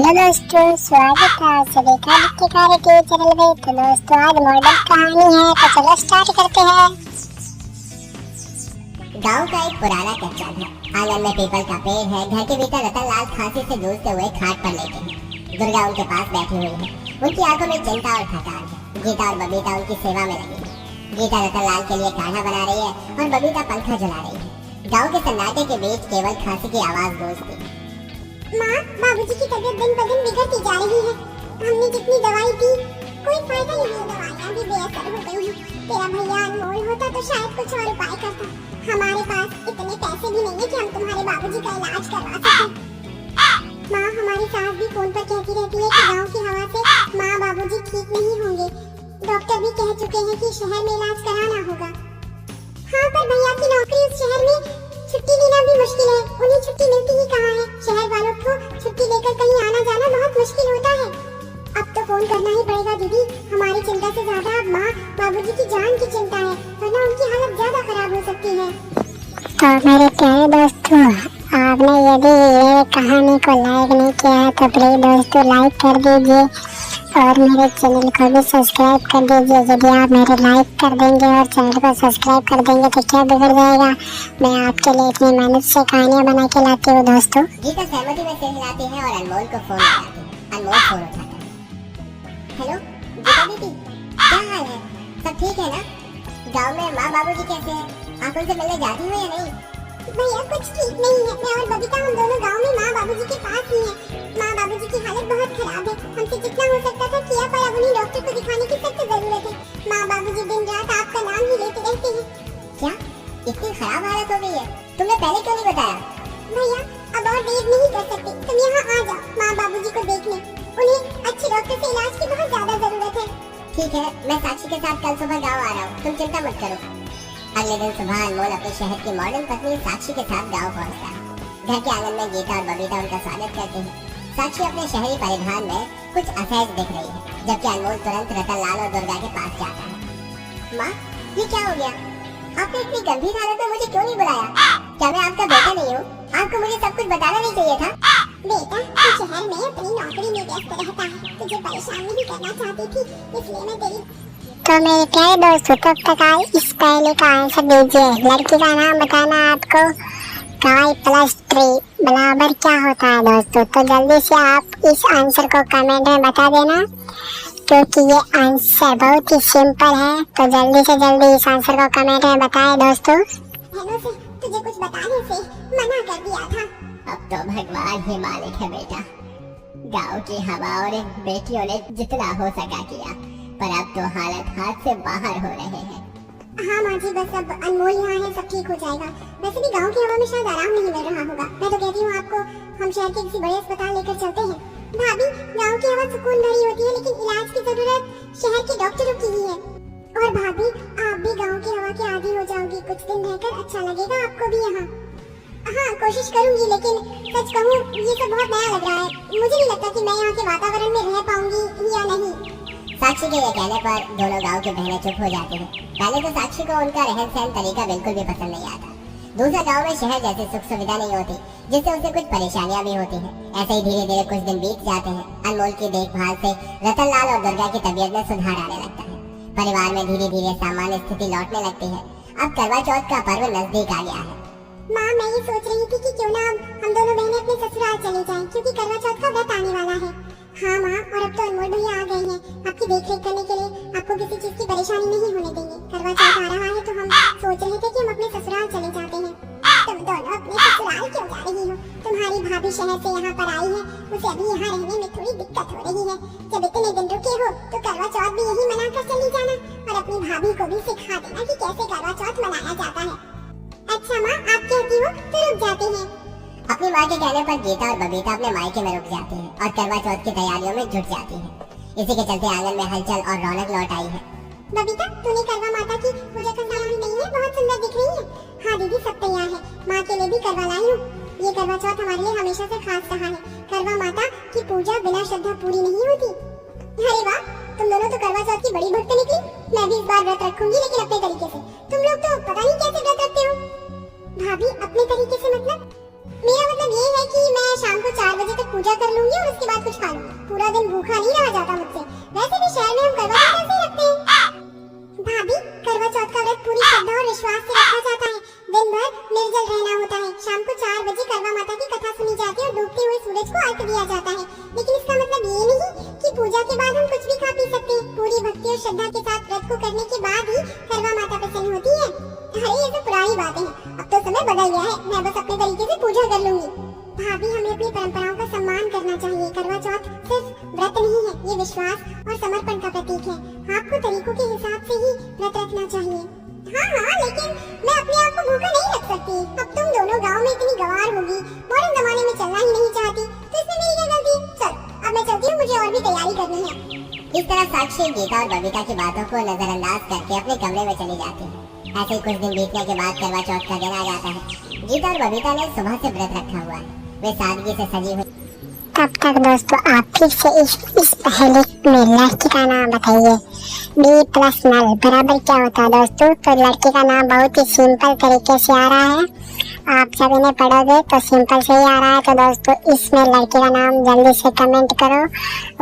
Hello दोस्तों, स्वागत है आप सभी का लिखिकार टीवी चैनल में। तो दोस्तों आज मॉडल कहानी है, तो चलो स्टार्ट करते हैं। गांव का एक पुराना कच्चा घर, आंगन में पीपल का पेड़ है। घर के भीतर रतनलाल खांसी से जूझते हुए खाट पर लेटे हैं। दुर्गा उनके पास बैठी हुई है, उनकी आंखों में चिंता और थकान है। गीता और बबीता उनकी सेवा में लगी है। गीता रतनलाल के लिए काढ़ा बना रही है और बबीता पंखा जला रही है। गाँव के सन्नाटे के बीच केवल खांसी की आवाज गूंजती है। माँ, बाबूजी की तबीयत दिन ब दिन बिगड़ती जा रही है। हमने जितनी दवाई दी कोई फायदा नहीं है, दवाइयाँ भी बेअसर हो गई हैं। तेरा भैया अनमोल होता तो शायद कुछ और उपाय करता। हमारे पास इतने पैसे भी नहीं है कि हम तुम्हारे बाबूजी का इलाज करवा सकें। माँ, हमारी सास भी फोन पर कहती रहती है कि गाँव की हवा से माँ बाबूजी ठीक नहीं होंगे। डॉक्टर भी कह चुके हैं कि शहर में इलाज कराना होगा। हाँ, पर भैया की नौकरी उस शहर में, छुट्टी लेना भी मुश्किल है। उन्हें छुट्टी मिलती ही कहाँ है। शहर वालों को छुट्टी लेकर कहीं आना जाना बहुत मुश्किल होता है। अब तो फोन करना ही पड़ेगा दीदी। हमारी चिंता से ज्यादा अब माँ बाबूजी की जान की चिंता है, वरना उनकी हालत ज्यादा खराब हो सकती है। तो मेरे प्यारे दोस्तों, आपने यदि ये कहानी को लाइक नहीं किया है तो प्लीज दोस्तों लाइक कर दीजिए और मेरे चैनल को भी सब्सक्राइब कर दीजिए। यदि आप मेरे लाइक कर देंगे और चैनल को सब्सक्राइब कर देंगे तो क्या बिगड़ जाएगा। मैं आपके लिए इतनी मेहनत से कहानियाँ बना के लाती हूँ दोस्तों। गीता सहमति में सिर हिलाती है और अनमोल को फोन लगाती है। अनमोल फोन उठाता है। हेलो गीता दीदी, क्या हाल है? सब ठीक है ना? गाँव में माँ बाबूजी कैसे हैं? आप उनसे मिलने जाती हो या नहीं? भैया कुछ ठीक नहीं है। मैं और बबीता हम दोनों गांव में माँ बाबूजी के पास ही हैं। माँ बाबूजी की हालत बहुत खराब है। हमसे जितना हो सकता था किया, पर अब उन्हें डॉक्टर को दिखाने की सख्त जरूरत है। माँ बाबूजी दिन रात आपका नाम ही लेते रहते हैं। क्या इतनी खराब हालत हो गई है? तुमने पहले क्यों नहीं बताया? भैया अब और देर नहीं कर सकते। तुम यहाँ आ जाओ माँ बाबूजी को देखने। उन्हें अच्छे डॉक्टर से इलाज की बहुत ज्यादा जरूरत है। ठीक है, मैं साक्षी के साथ कल सुबह गाँव आ रहा हूँ, तुम चिंता मत करो। अगले दिन सुबह अनमोल अपने शहर की मॉडर्न पत्नी साक्षी के साथ गांव पहुंचता है। घर के आंगन में गीता और बबीता उनका स्वागत करते हैं। साक्षी अपने शहरी परिधान में कुछ असहज दिख रही है, जबकि अनमोल तुरंत रतनलाल और दुर्गा के पास जाता है। माँ, ये क्या हो गया? आपने इतनी गंभीर हालत में मुझे क्यों नहीं बुलाया? क्या मैं आपका बेटा नहीं हूँ? आपको मुझे सब कुछ बताना नहीं चाहिए था? बेटा, तू शहर में अपनी नौकरी में व्यस्त रहता है। तुझे परेशान नहीं करना चाहती थी, इसलिए मैं तेरी। तो मेरे प्यारे दोस्तों, तब तक आप इस पहले का आंसर दीजिए। लड़की का नाम बताना आपको y + 3 बराबर क्या होता है दोस्तों। तो जल्दी से आप इस आंसर को कमेंट में बता देना, क्योंकि ये आंसर बहुत ही सिंपल है। तो जल्दी से जल्दी इस आंसर को कमेंट में बताएं दोस्तों। हेलो से तुझे कुछ बताने से मना कर दिया था। अब तो भगवान ही मालिक है बेटा। गाँव की हवा और इन बेटियों ने जितना हो सका किया, पर अब तो हालत हाथ से बाहर हो रहे हैं। हाँ माँ जी, बस अब अनमोल यहाँ है, सब ठीक हो जाएगा। वैसे भी गांव की हवा में शायद आराम नहीं मिल रहा होगा। मैं तो कहती हूँ आपको हम शहर के किसी बड़े अस्पताल लेकर चलते हैं। भाभी, गांव की हवा सुकून भरी होती है, लेकिन इलाज की जरूरत शहर के डॉक्टरों की ही है। और भाभी, आप भी गाँव की हवा के आदी हो जाओगी। कुछ दिन रहकर अच्छा लगेगा आपको भी यहाँ। हाँ, कोशिश करूंगी, लेकिन सच कहूँ ये सब बहुत नया लग रहा है। मुझे नहीं लगता कि मैं यहाँ के वातावरण में रह पाऊंगी या नहीं। साक्षी के ये कहने पर दोनों गांव की बहनें चुप हो जाती हैं। पहले तो साक्षी को उनका रहन सहन तरीका बिल्कुल भी पसंद नहीं आता। दूसरा, गांव में शहर जैसी सुख सुविधा नहीं होती, जिससे उसे कुछ परेशानियां भी होती हैं। ऐसे ही धीरे धीरे कुछ दिन बीत जाते हैं। अनमोल की देखभाल से रतनलाल और दुर्गा की तबीयत में सुधार आने लगता है। परिवार में धीरे धीरे सामान्य स्थिति लौटने लगती है। अब करवा चौथ का पर्व नजदीक आ गया है। माँ, मैं ये सोच रही थी कि क्यों ना हम दोनों बहनें अपने ससुराल चली जाएं, क्योंकि करवा चौथ का व्रत आने वाला है। हाँ माँ, और अब तो अनमोल भैया आ गए हैं आपकी देखरेख करने के लिए। आपको किसी चीज की परेशानी नहीं होने देंगे। करवा चौथ आ रहा है तो हम सोच रहे थे कि हम अपने ससुराल चले जाते हैं। तुम दोनों अपने ससुराल क्यों जा रही हो? तुम्हारी भाभी शहर से यहाँ पर आई है, उसे अभी यहाँ रहने में थोड़ी दिक्कत हो रही है। जब इतने दिन रुके हो तो करवा चौथ भी यही मनाकर चली जाना, और अपनी भाभी को भी सिखा देना कि कैसे करवा चौथ मनाया जाता है। अच्छा माँ, आप कहती हो तो रुक जाते हैं। अपनी माँ के कहने पर गीता और बबीता अपने मायके में रुक जाती हैं और करवा चौथ की तैयारियों में जुट जाती हैं। इसी के चलते आंगन में हलचल और रौनक लौट आई है। बबीता, तूने करवा माता की पूजा करना नहीं है? बहुत सुंदर दिख रही है। हाँ दीदी, सब तैयार है। माँ के लिए भी करवा लाई हूँ। ये करवा चौथ हमारे लिए हमेशा से खास रहा है। करवा माता की पूजा बिना श्रद्धा पूरी नहीं होती। अरे वाह, तुम दोनों तो करवा चौथ की बड़ी भक्त निकली। मैं भी इस बार व्रत रखूंगी, लेकिन अपने तरीके से। तुम लोग तो पता नहीं कैसे व्रत रखते हो। भाभी, अपने तरीके से मतलब? मेरा मतलब ये है कि मैं शाम को 4 बजे तक पूजा कर लूंगी और उसके बाद कुछ खा लूंगी। पूरा दिन भूखा नहीं रहा जाता मुझसे। वैसे भी शहर में हम करवा चौथ कैसे रखते हैं। भाभी, करवा चौथ का व्रत पूरी श्रद्धा और विश्वास से रखा जाता है। दिन भर निर्जल रहना होता है। शाम को 4 बजे करवा माता की कथा सुनी जाती है और डूबते हुए सूरज को अर्घ दिया जाता है। लेकिन इसका मतलब ये नहीं कि पूजा के बाद हम कुछ भी खा पी सकते हैं। पूरी भक्ति और श्रद्धा के साथ व्रत को करने के बाद ही करवा माता प्रसन्न होती है। अरे ये तो पुरानी बातें हैं, अब तो समय बदल गया है। मैं बस अपने तरीके से पूजा कर लूंगी। भाभी, हमें अपनी परंपराओं का सम्मान करना चाहिए। करवा चौथ सिर्फ व्रत नहीं है, ये विश्वास और समर्पण का प्रतीक है। आपको तरीकों के हिसाब से ही व्रत रखना चाहिए। हाँ, लेकिन मैं अपने आप को भूखा नहीं रख सकती। अब तुम दोनों गांव में इतनी गंवार होगी, मॉडर्न जमाने में चलना ही नहीं चाहती, तो इसमें मेरी क्या गलती? चल, अब मैं चलती हूँ, मुझे और भी तैयारी करनी है। इस तरह साक्षी गीता और बबीता की बातों को नजरअंदाज करके अपने कमरे में चली जाती है। ऐसे ही कुछ दिन बीतने के बाद करवा चौथ का दिन आ जाता है। गीता और बबीता ने सुबह से व्रत रखा हुआ है। वे सादगी से सजी हुई। तब तक दोस्तों आप फिर से इस पहले में लड़की का नाम बताइए। B+नल बराबर क्या होता है दोस्तों? तो लड़की का नाम बहुत ही सिंपल तरीके से आ रहा है। आप जब इन्हें पढ़ोगे तो सिंपल से ही आ रहा है। तो दोस्तों इसमें लड़की का नाम जल्दी से कमेंट करो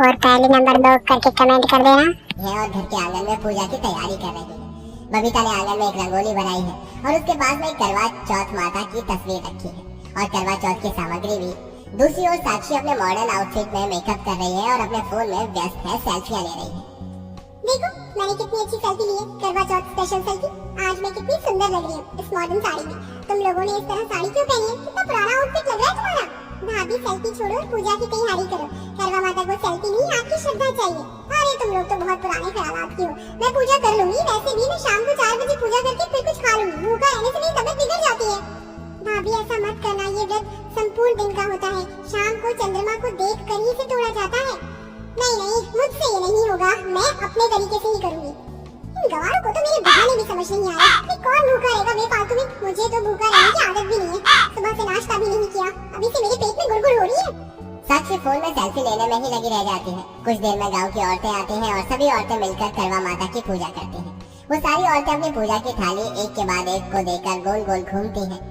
और पहले नंबर 2 करके कमेंट कर देना। है और घर के आंगन में पूजा की तैयारी कर रही है। बबीता ने आंगन में एक रंगोली बनाई है और उसके पास में करवा चौथ माता की तस्वीर रखी है और करवा चौथ की सामग्री भी। दूसरी ओर साक्षी अपने मॉडर्न आउटफिट में मेकअप कर रही है और अपने फोन में व्यस्त है, सेल्फियां ले रही है। देखो, मैंने कितनी अच्छी सेल्फी ली है। करवा चौथ स्पेशल सेल्फी। आज मैं कितनी सुंदर लग रही हूँ इस मॉडर्न साड़ी में। तुम लोगों ने इस तरह साड़ी क्यों पहनी है? कितना पुराना आउटफिट लग रहा है तुम्हारा। भाभी, सेल्फी छोड़ो और पूजा की तैयारी करो। करवा माता को सेल्फी नहीं, आपकी श्रद्धा चाहिए। अरे तुम लोग तो बहुत पुराने ख्यालात की हो। मैं पूजा कर लूंगी। वैसे भी मैं शाम को 4 बजे पूजा करके फिर कुछ खा लूंगी। भूखा रहने से मेरी तबीयत बिगड़ जाती है। भाभी, ऐसा मत करना। ये व्रत संपूर्ण दिन का होता है। शाम को चंद्रमा को देख कर ही इसे तोड़ा जाता है। नहीं, मुझसे ये नहीं होगा। मैं अपने तरीके से ही करूंगी। इन गवारों को तो मेरे बहाने भी समझ नहीं आ रहे। कौन भूखा रहेगा बेफालतू में? मुझे तो भूखा रहने की आदत भी नहीं है। सुबह से नाश्ता भी नहीं किया, अभी से मेरे पेट में गुड़गुड़ हो रही है। साक्षी फोन में सेल्फी लेने में ही लगी रह जाती है। कुछ देर में गांव की औरतें आती हैं और सभी औरतें मिलकर करवा माता की पूजा करती हैं। वो सारी औरतें अपनी पूजा की थाली एक के बाद एक को देकर गोल गोल घूमती हैं।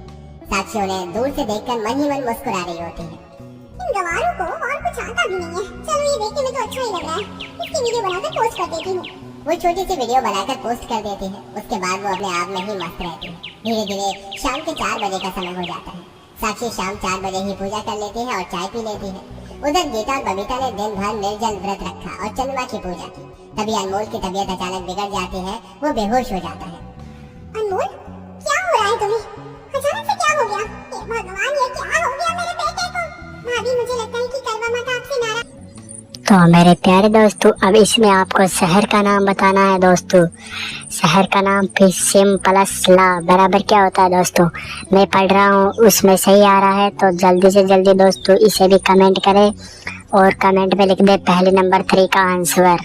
साक्षी उन्हें दूर से देखकर मन ही मन मुस्कुरा रही होती है। इन गवारों को और कुछ आता भी नहीं है। चलो, ये देखने में तो अच्छा ही लग रहा है। इसकी वीडियो बनाकर पोस्ट कर देती हूँ। वो छोटी सी वीडियो बनाकर पोस्ट कर देती है। उसके बाद वो अपने आप में ही मस्त रहती है। धीरे धीरे शाम के 4 बजे का समय हो जाता है। साक्षी शाम 4 बजे ही पूजा कर लेती है और चाय पी लेती है। उधर गीता और बबीता ने दिन भर निर्जल व्रत रखा और चंद्रमा की पूजा की। तभी अनमोल की तबीयत अचानक बिगड़ जाती है। वो बेहोश हो जाता है। अनमोल, क्या हो रहा है तुम्हें? अचानक से क्या हो गया? हे भगवान, ये क्या हो गया मेरे बेटे को? भाभी, मुझे लगता है कि करवा माता आपसे नाराज। तो मेरे प्यारे दोस्तों, अब इसमें आपको शहर का नाम बताना है दोस्तों। शहर का नाम B+ला बराबर क्या होता है दोस्तों? मैं पढ़ रहा हूँ, उसमें सही आ रहा है तो जल्दी से जल्दी दोस्तों इसे भी कमेंट करें और कमेंट में लिख दे पहले नंबर 3 का आंसर।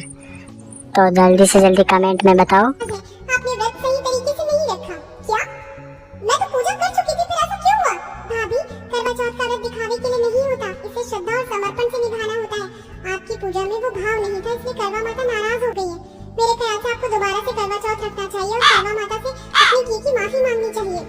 तो जल्दी से जल्दी कमेंट में बताओ। आपने व्रत सही तरीके से नहीं रखा क्या? मैं तो पूजा कर चुकी थी, फिर ऐसा क्यों हुआ? भाभी, करवा चौथ का व्रत दिखावे के लिए नहीं होता, इसे श्रद्धा और समर्पण से निभाना होता है। आपकी पूजा में वो भाव नहीं था, इसलिए करवा माता नाराज हो गई है। मेरे ख्याल से आपको दोबारा से करवा चौथ रखना चाहिए और करवा माता से अपनी की माफी मांगनी चाहिए।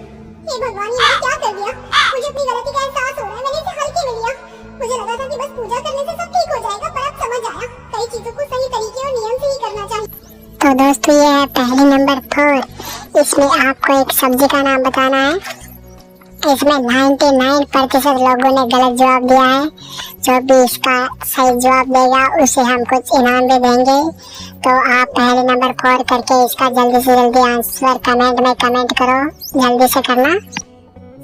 हे भगवान, ये मैंने क्या कर दिया? मुझे अपनी गलती का एहसास हो रहा है। मैंने इसे हल्के में लिया। मुझे लगा था कि बस पूजा करने से सब ठीक हो जाएगा, पर अब समझ आया कई चीजों को सही तरीके और नियम से ही करना चाहिए। तो दोस्तों ये है पहले नंबर 4। इसमें आपको एक सब्जी का नाम बताना है। इसमें 99% लोगों ने गलत जवाब दिया है। जो भी इसका सही जवाब देगा उसे हम कुछ इनाम भी देंगे। तो आप पहले नंबर 4 करके इसका जल्दी से जल्दी आंसर कमेंट में कमेंट करो, जल्दी से करना।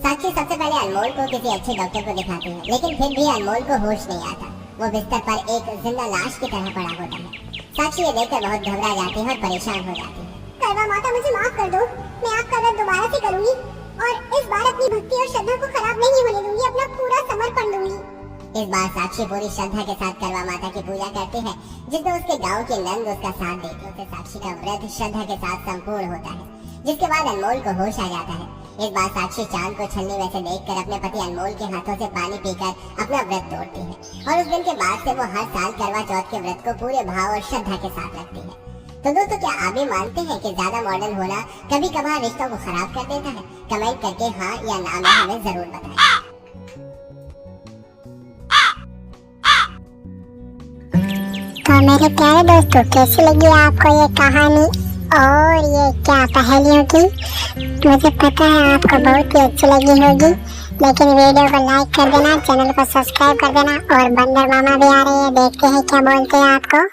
साक्षी सबसे पहले अनमोल को किसी अच्छे डॉक्टर को दिखाती है, लेकिन फिर भी अनमोल को होश नहीं आता। वो बिस्तर पर एक जिंदा लाश की तरह पड़ा होता है। साक्षी ये देखकर बहुत घबरा जाती है और परेशान हो जाती है। करवा माता, मुझे माफ कर दो। मैं आपका व्रत दोबारा से करूंगी और इस बार अपनी भक्ति और श्रद्धा को खराब नहीं होने दूंगी। अपना पूरा समर्पण दूंगी। इस बार साक्षी पूरी श्रद्धा के साथ करवा माता की पूजा करती है। जिस दिन उसके गांव की नंद उसका साथ देती है, उससे साक्षी का व्रत श्रद्धा के साथ संपूर्ण होता है। जिसके बाद अनमोल को होश आ जाता है। इस बार साक्षी चांद को छलनी में से देखकर अपने पति अनमोल के हाथों से पानी पीकर अपना व्रत तोड़ती है और उस दिन के बाद से वो हर साल करवा चौथ के व्रत को पूरे भाव और श्रद्धा के साथ रखती है। तो दोस्तों, क्या आप भी मानते हैं कि ज्यादा मॉडर्न होना कभी कभार रिश्तों को खराब कर देता है? कमेंट करके हाँ या ना में हमें जरूर बताएं। मेरे प्यारे दोस्तों, कैसी लगी आपको ये कहानी और ये क्या पहेलियों की? मुझे पता है आपको बहुत ही अच्छी लगी होगी, लेकिन वीडियो को लाइक कर देना, चैनल को सब्सक्राइब कर देना। और बंदर मामा भी आ रहे हैं, देखते हैं क्या बोलते हैं आपको।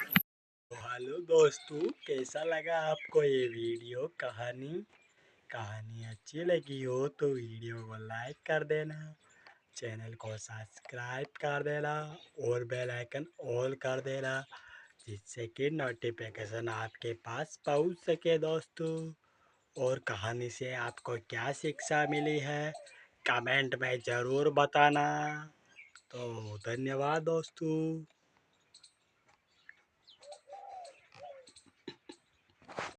हेलो दोस्तों, कैसा लगा आपको ये वीडियो कहानी? कहानी अच्छी लगी हो तो वीडियो को लाइक कर देना, चैनल को सब्सक्राइब कर देना और बेल आइकन ऑल कर देना, जिससे कि नोटिफिकेशन आपके पास पहुंच सके दोस्तों। और कहानी से आपको क्या शिक्षा मिली है कमेंट में ज़रूर बताना। तो धन्यवाद दोस्तों।